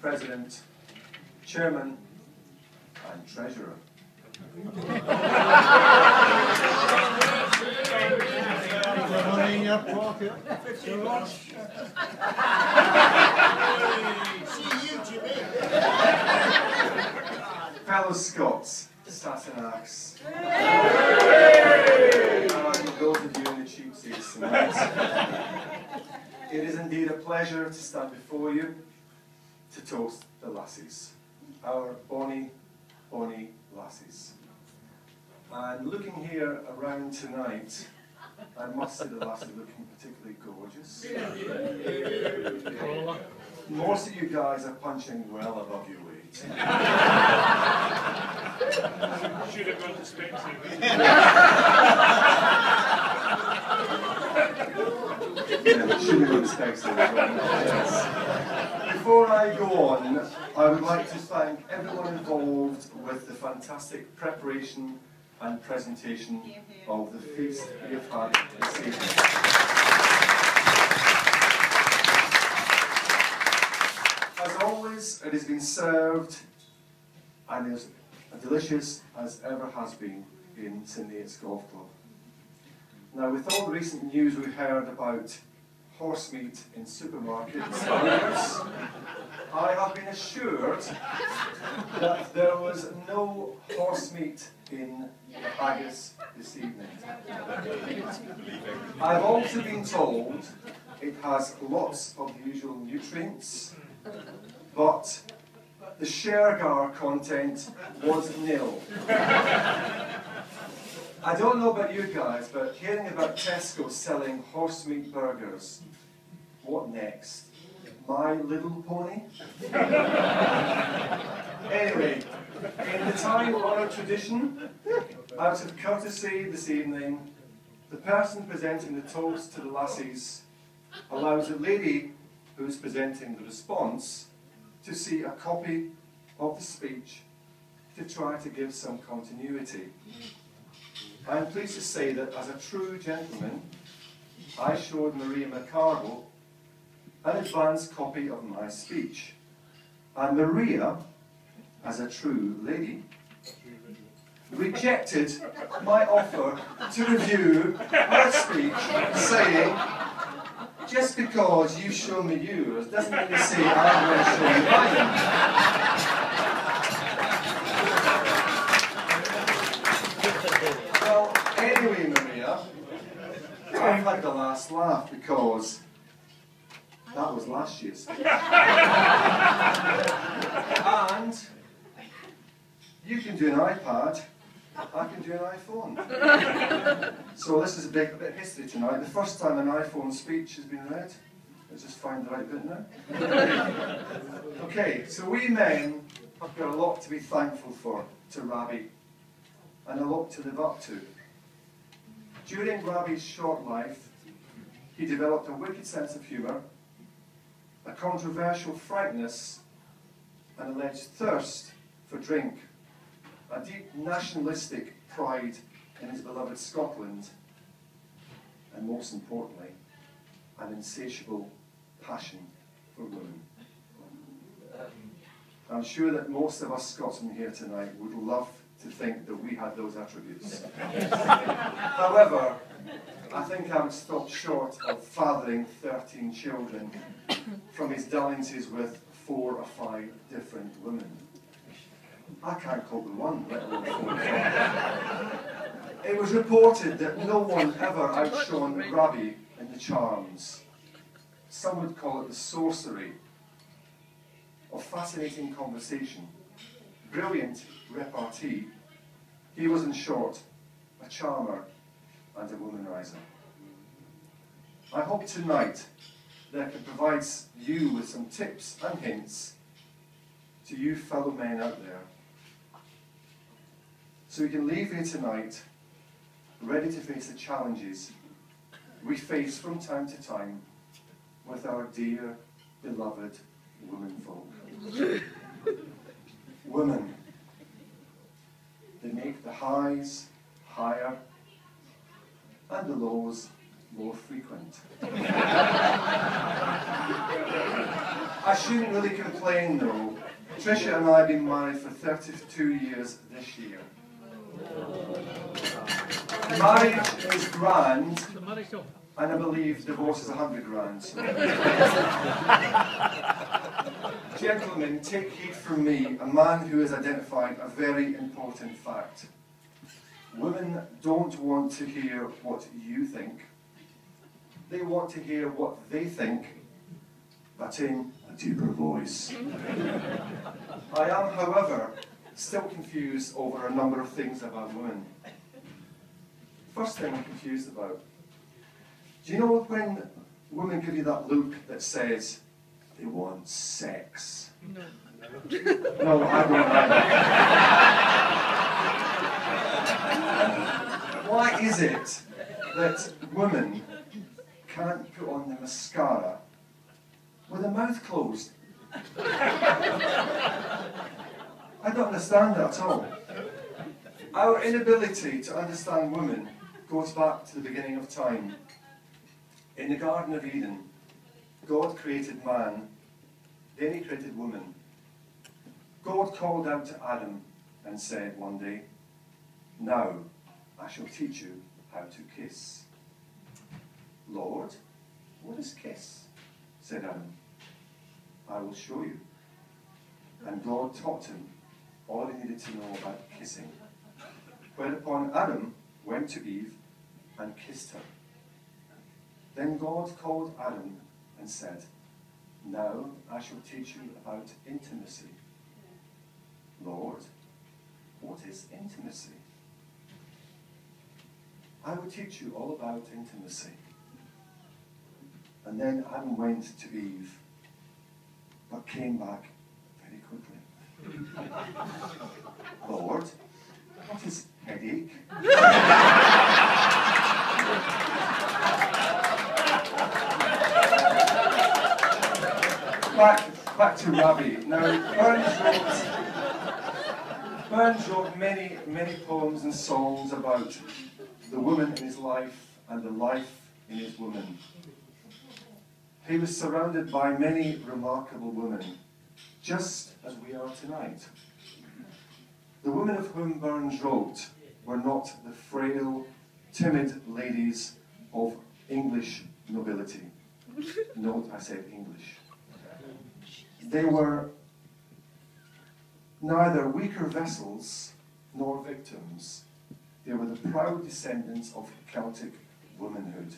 President, Chairman and Treasurer. Money in your pocket. Fellow Scots, Sassenachs, and those of you in the cheap seats tonight, it is indeed a pleasure to stand before you to toast the Lassies, our bonny, bonny Lassies. And looking here around tonight, I must say the Lassies are looking particularly gorgeous. Most of you guys are punching well above your weight. Should have gone to Spencer. Yeah, should have gone to Spencer as well. Yes. Before I go on, I would like to thank everyone involved with the fantastic preparation and presentation of the feast we have had this evening. As always, it has been served and is as delicious as ever has been in St Neots Golf Club. Now, with all the recent news we've heard about horse meat in supermarkets, I have been assured that there was no horse meat in the haggis this evening. I've also been told it has lots of the usual nutrients, but the Shergar content was nil. I don't know about you guys, but hearing about Tesco selling horse meat burgers, what next? My Little Pony? Anyway, in the time-honoured tradition, out of courtesy this evening, the person presenting the toast to the Lassies allows the lady who is presenting the response to see a copy of the speech to try to give some continuity. I am pleased to say that as a true gentleman, I showed Maria McCarville an advanced copy of my speech. And Maria, as a true lady, rejected my offer to review her speech, saying, just because you show me yours doesn't mean to say I'm going to show you mine. Well, anyway, Maria, I've had the last laugh because that was last year's speech. And you can do an iPad, I can do an iPhone. So this is a bit of history tonight. The first time an iPhone speech has been read. Let's just find the right bit now. Okay, so we men have got a lot to be thankful for to Ravi, and a lot to live up to. During Ravi's short life, he developed a wicked sense of humour, a controversial frankness, an alleged thirst for drink, a deep nationalistic pride in his beloved Scotland, and most importantly, an insatiable passion for women. I'm sure that most of us Scotsmen here tonight would love to think that we had those attributes. However, I think I would stop short of fathering 13 children from his dalliances with 4 or 5 different women. I can't cope with one, let alone 4 or 5. It was reported that no one ever outshone Ravi in the charms. Some would call it the sorcery of fascinating conversation, brilliant repartee. He was, in short, a charmer and a womanizer. I hope tonight that I can provide you with some tips and hints to you fellow men out there, so you can leave here tonight ready to face the challenges we face from time to time with our dear, beloved womenfolk. Women, they make the highs higher and the lows more frequent. I shouldn't really complain though. Tricia and I have been married for 32 years this year. Marriage is grand, and I believe divorce is 100 grand. Gentlemen, take heed from me, a man who has identified a very important fact. Women don't want to hear what you think. They want to hear what they think, but in a deeper voice. I am, however, still confused over a number of things about women. First thing I'm confused about. Do you know when women give you that look that says they want sex? No. No, I don't like that. Why is it that women can't put on the mascara with their mouth closed? I don't understand that at all. Our inability to understand women goes back to the beginning of time. In the Garden of Eden, God created man, then he created woman. God called out to Adam and said one day, "Now I shall teach you how to kiss." "Lord, what is kiss?" said Adam. "I will show you." And God taught him all he needed to know about kissing. Whereupon Adam went to Eve and kissed her. Then God called Adam and said, "Now I shall teach you about intimacy." "Lord, what is intimacy?" "I will teach you all about intimacy." And then Adam went to Eve, but came back very quickly. "Lord, what is headache?" Back to Ravi. Now, Burns wrote many poems and songs about the woman in his life and the life in his woman. He was surrounded by many remarkable women, just as we are tonight. The women of whom Burns wrote were not the frail, timid ladies of English nobility. Note, I said English. They were neither weaker vessels nor victims. They were the proud descendants of Celtic womanhood.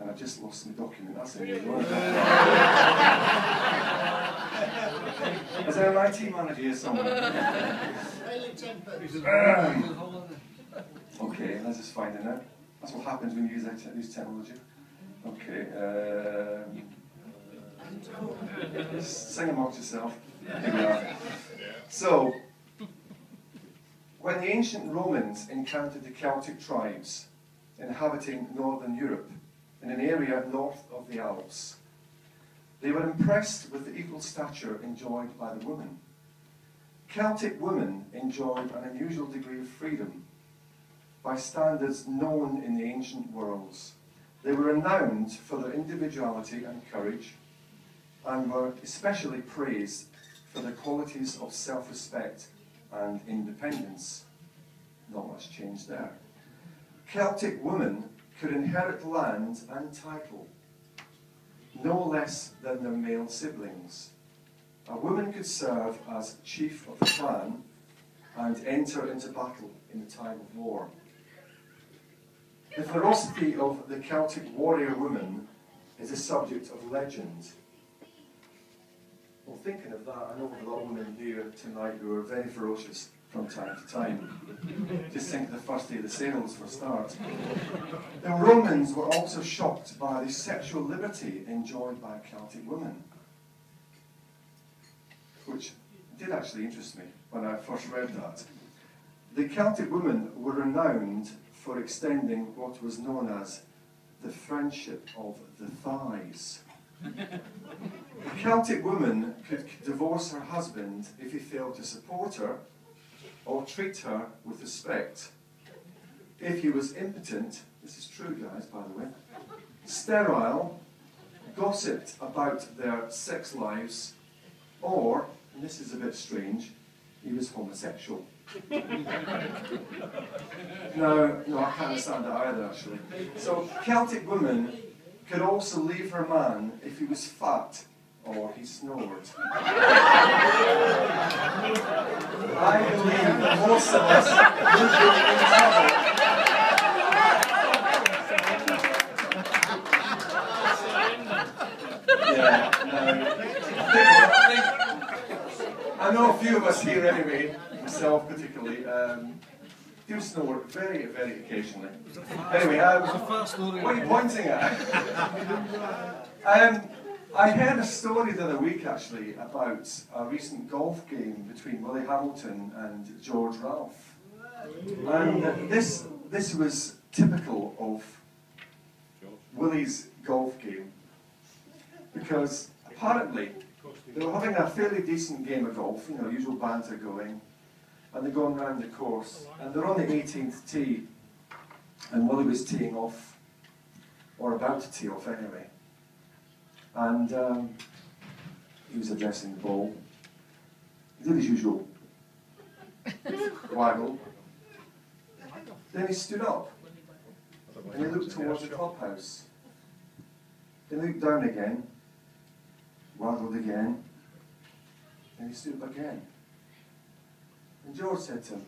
And I've just lost my document. That's it. Is there an IT manager here somewhere? Okay, let's just find it now. That's what happens when you use technology. Okay. Sing amongst yourself. So, when the ancient Romans encountered the Celtic tribes inhabiting northern Europe, in an area north of the Alps, they were impressed with the equal stature enjoyed by the women. Celtic women enjoyed an unusual degree of freedom by standards known in the ancient worlds. They were renowned for their individuality and courage, and were especially praised for their qualities of self-respect and independence. Not much change there. Celtic women could inherit land and title, no less than their male siblings. A woman could serve as chief of the clan and enter into battle in the time of war. The ferocity of the Celtic warrior woman is a subject of legend. Well, thinking of that, I know a lot of women here tonight who are very ferocious from time to time. Just think of the first day of the sales for a start. The Romans were also shocked by the sexual liberty enjoyed by Celtic women, which did actually interest me when I first read that. The Celtic women were renowned for extending what was known as the friendship of the thighs. The Celtic woman could divorce her husband if he failed to support her or treat her with respect. If he was impotent, this is true guys by the way, sterile, gossiped about their sex lives, or, and this is a bit strange, he was homosexual. No, I can't understand that either, actually. So, Celtic women could also leave her man if he was fat or he snored. I believe that most of us would be in trouble. Yeah, no. I know a few of us here anyway, myself particularly, do snore very, very occasionally. Anyway, what are you pointing at? I heard a story the other week actually about a recent golf game between Willie Hamilton and George Ralph. And this was typical of Willie's golf game, because apparently they were having a fairly decent game of golf, usual banter going, and they're going round the course, and they're on the 18th tee, and Willie was teeing off, or about to tee off anyway, and he was addressing the ball. He did his usual waggle, then he stood up, and he looked towards the clubhouse. He looked down again, waggled again, and he stood up again. And George said to him,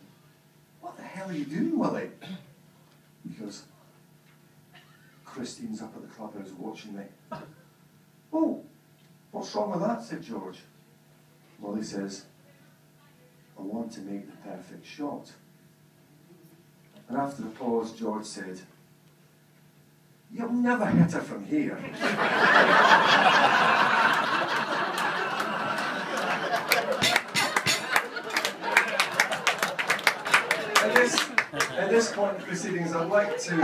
"What the hell are you doing, Willie?" He goes, "Christine's up at the clubhouse watching me." "Oh, what's wrong with that?" said George. Willie says, "I want to make the perfect shot." And after a pause, George said, "You'll never hit her from here." At this point in the proceedings, I'd like to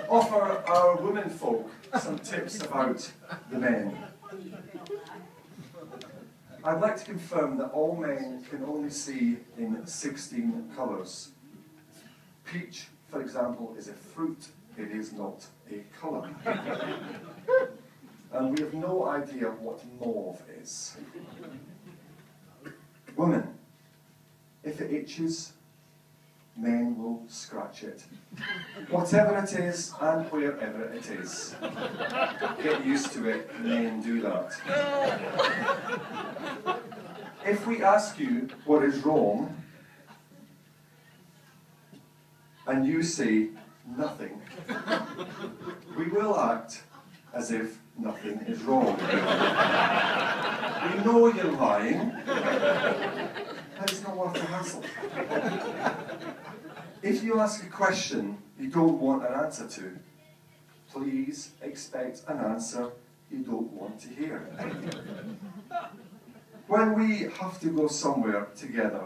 offer our women folk some tips about the men. I'd like to confirm that all men can only see in 16 colours. Peach, for example, is a fruit, it is not a colour. And we have no idea what mauve is. Women, if it itches, men will scratch it. Whatever it is and wherever it is. Get used to it, men do that. If we ask you what is wrong, and you say nothing, we will act as if nothing is wrong. We know you're lying, and it's not worth the hassle. If you ask a question you don't want an answer to, please expect an answer you don't want to hear. When we have to go somewhere together,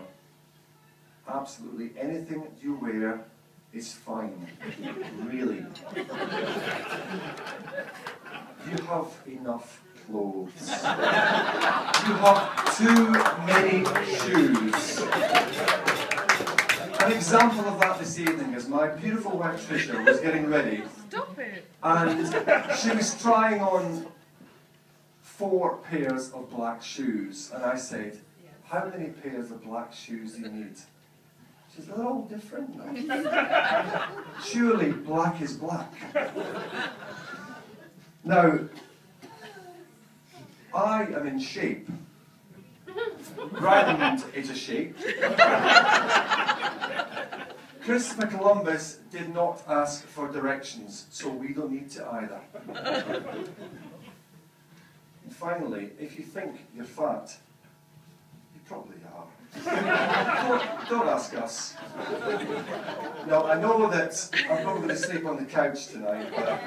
absolutely anything you wear is fine, really. You have enough clothes. You have too many shoes. An example of that this evening is my beautiful wife Tricia was getting ready. Stop it! And she was trying on 4 pairs of black shoes. And I said, "How many pairs of black shoes do you need?" She said, "They're all different now." Surely black is black. Now, I am in shape. Raymond is a shape. Christopher Columbus did not ask for directions, so we don't need to either. And finally, if you think you're fat, you probably are. Don't ask us. No, I know that I'm probably going to sleep on the couch tonight, but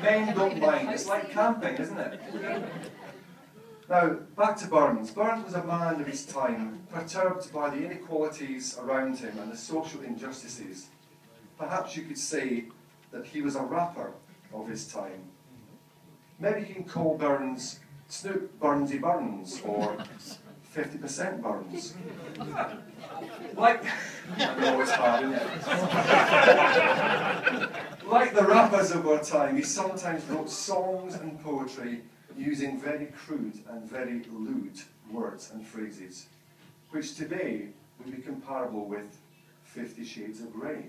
men don't mind. It's like camping, isn't it? Now, back to Burns. Burns was a man of his time, perturbed by the inequalities around him and the social injustices. Perhaps you could say that he was a rapper of his time. Maybe you can call Burns Snoop Burnsy Burns, or 50% Burns. Like, I know it's hard, isn't it? Like the rappers of our time, he sometimes wrote songs and poetry using very crude and very lewd words and phrases, which today would be comparable with 50 Shades of Grey.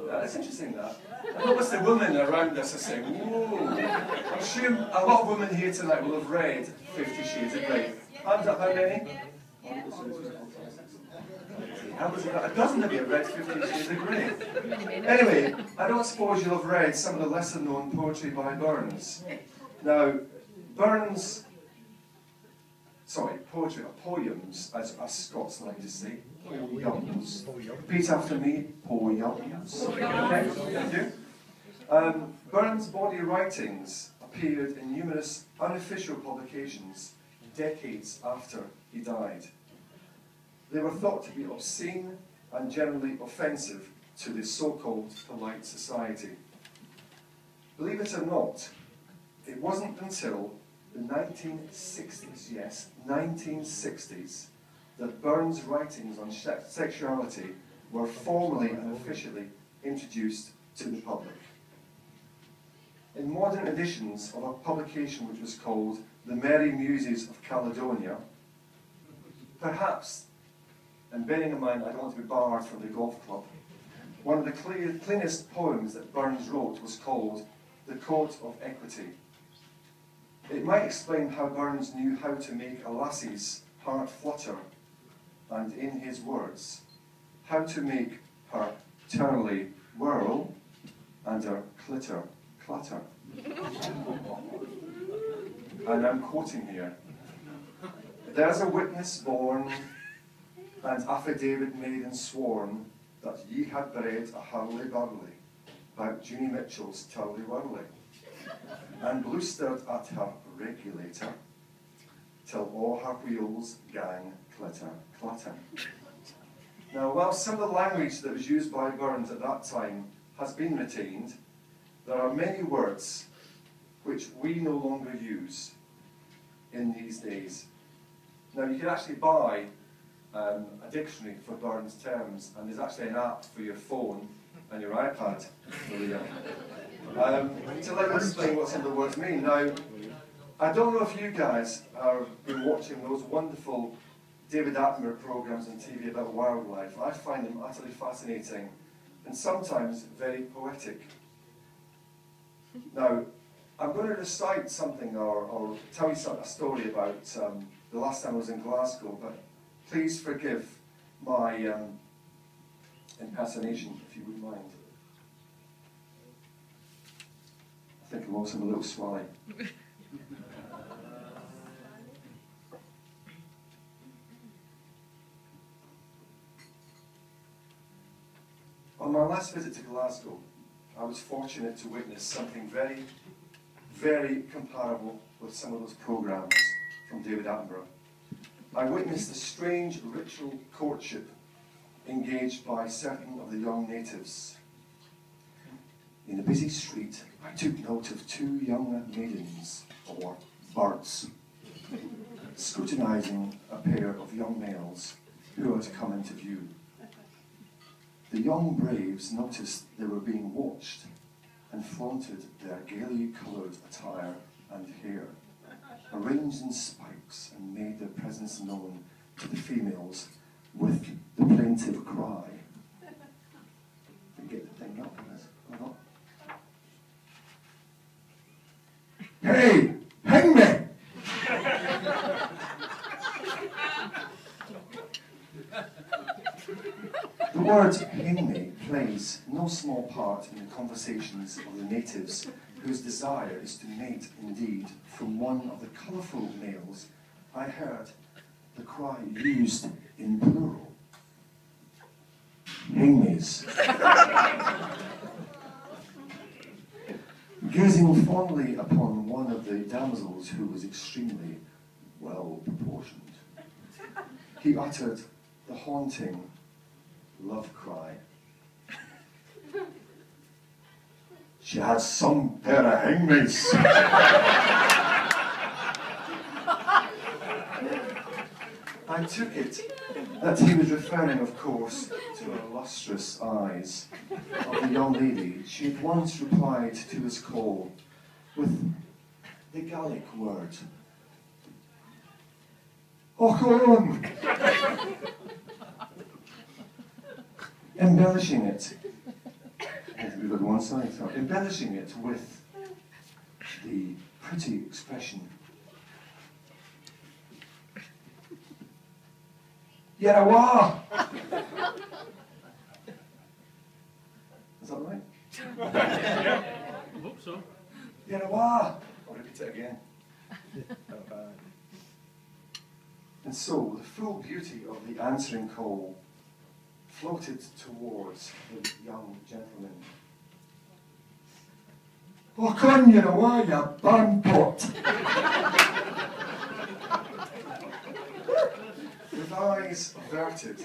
That's interesting, that. I notice the women around us are saying, whoa. I'm sure a lot of women here tonight will have read 50 Shades of Grey. Hands up, how many? How was it? A dozen of you have read 50 Shades of Grey. Anyway, I don't suppose you'll have read some of the lesser known poetry by Burns. Now, Burns, poetry or poems, as us Scots like to say, poems. Repeat after me, poems. Okay, thank you. Burns' body writings appeared in numerous unofficial publications decades after he died. They were thought to be obscene and generally offensive to the so-called polite society. Believe it or not, it wasn't until the 1960s, yes, 1960s, that Burns' writings on sexuality were formally and officially introduced to the public. In modern editions of a publication which was called The Merry Muses of Caledonia, perhaps, and bearing in mind I don't want to be barred from the golf club, one of the cleanest poems that Burns wrote was called The Court of Equity. It might explain how Burns knew how to make a lassie's heart flutter, and in his words, how to make her turley whirl and her clitter clatter. And I'm quoting here. There's a witness born, and affidavit made and sworn, that ye had bred a hurly-burly, about Junie Mitchell's turly-whirly, and blustered at her regulator, till all her wheels gang clitter clatter. Now, while some of the language that was used by Burns at that time has been retained, there are many words which we no longer use in these days. Now, you can actually buy a dictionary for Burns terms, and there's actually an app for your phone and your iPad to let you explain what some of the words mean. Now, I don't know if you guys have been watching those wonderful David Attenborough programs on TV about wildlife. I find them utterly fascinating and sometimes very poetic. Now, I'm going to recite something or tell you a story about the last time I was in Glasgow, but please forgive my impersonation, if you wouldn't mind. I think I'm also a little swally. On my last visit to Glasgow, I was fortunate to witness something very, very comparable with some of those programmes from David Attenborough. I witnessed a strange ritual courtship engaged by certain of the young natives. In a busy street, I took note of two young maidens, or birds, scrutinising a pair of young males who had come into view. The young braves noticed they were being watched and flaunted their gaily coloured attire and hair, arranged in spikes, and made their presence known to the females with the plaintive cry. You get the thing up, or not? Hey, hang me! The word hang me plays no small part in the conversations of the natives, whose desire is to mate indeed. From one of the colourful males, I heard the cry used in plural. Hangmays. Gazing fondly upon one of the damsels who was extremely well proportioned, he uttered the haunting love cry. She has some pair of hangmays. That he was referring, of course, to her lustrous eyes of the young lady she had once replied to his call with the Gaelic word, "Ochon!" embellishing it, we've got one side, so embellishing it with the pretty expression, "Yerawa!" Is that right? Yeah, I hope so. Yerawa! I'll repeat it again. And so, the full beauty of the answering call floated towards the young gentleman. "Ochon Yerawa, ya banpot!" With eyes averted,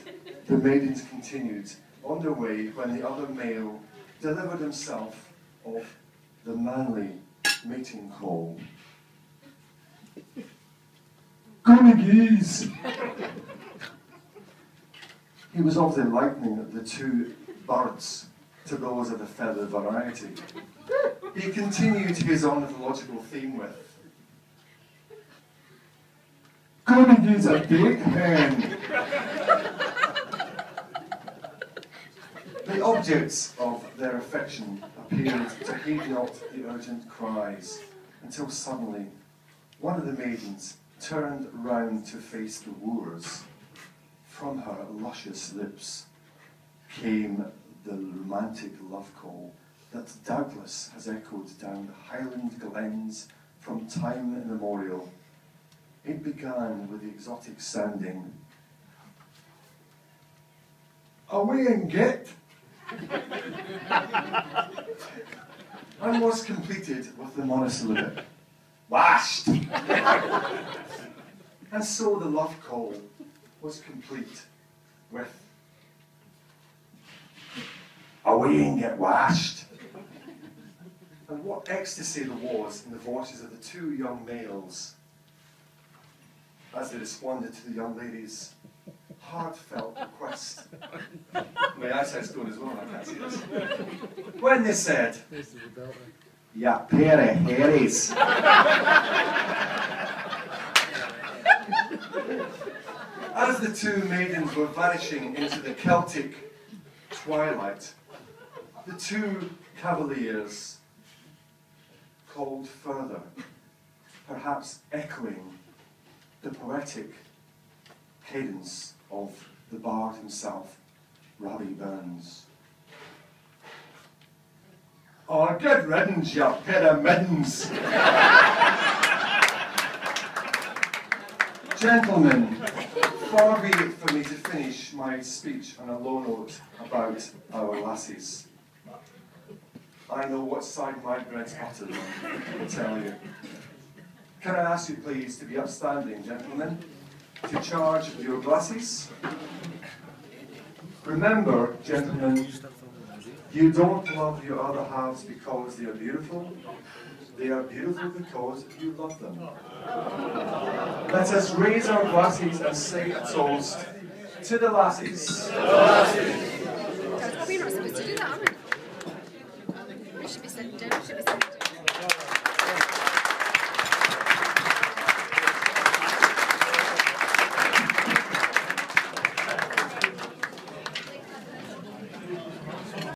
the maidens continued on their way when the other male delivered himself of the manly mating call. "Gonagese!" He was of the likening of the two birds to those of the feather variety. He continued his ornithological theme with, "Gonagese a big hen!" The objects of their affection appeared to heed not the urgent cries, until suddenly one of the maidens turned round to face the wooers. From her luscious lips came the romantic love call that doubtless has echoed down the Highland glens from time immemorial. It began with the exotic sounding, "Away and get!" and was completed with the monosyllabic, "Washed!" And so the love call was complete with, "Away and get washed!" And what ecstasy there was in the voices of the two young males as they responded to the young lady's heartfelt request. My eyesight's going as well, I can't see this. When they said, "Ya pair of Harrys." As the two maidens were vanishing into the Celtic twilight, the two cavaliers called further, perhaps echoing the poetic cadence of the bard himself, Robbie Burns. "Oh, good riddance, you pair of middens." Gentlemen, far be it for me to finish my speech on a low note about our lassies. I know what side my bread's buttered on, I tell you. Can I ask you please to be upstanding, gentlemen, to charge your glasses? Remember, gentlemen, you don't love your other halves because they are beautiful. They are beautiful because you love them. Let us raise our glasses and say a toast to the lassies. We're not supposed to do that, are we? We should be sitting down.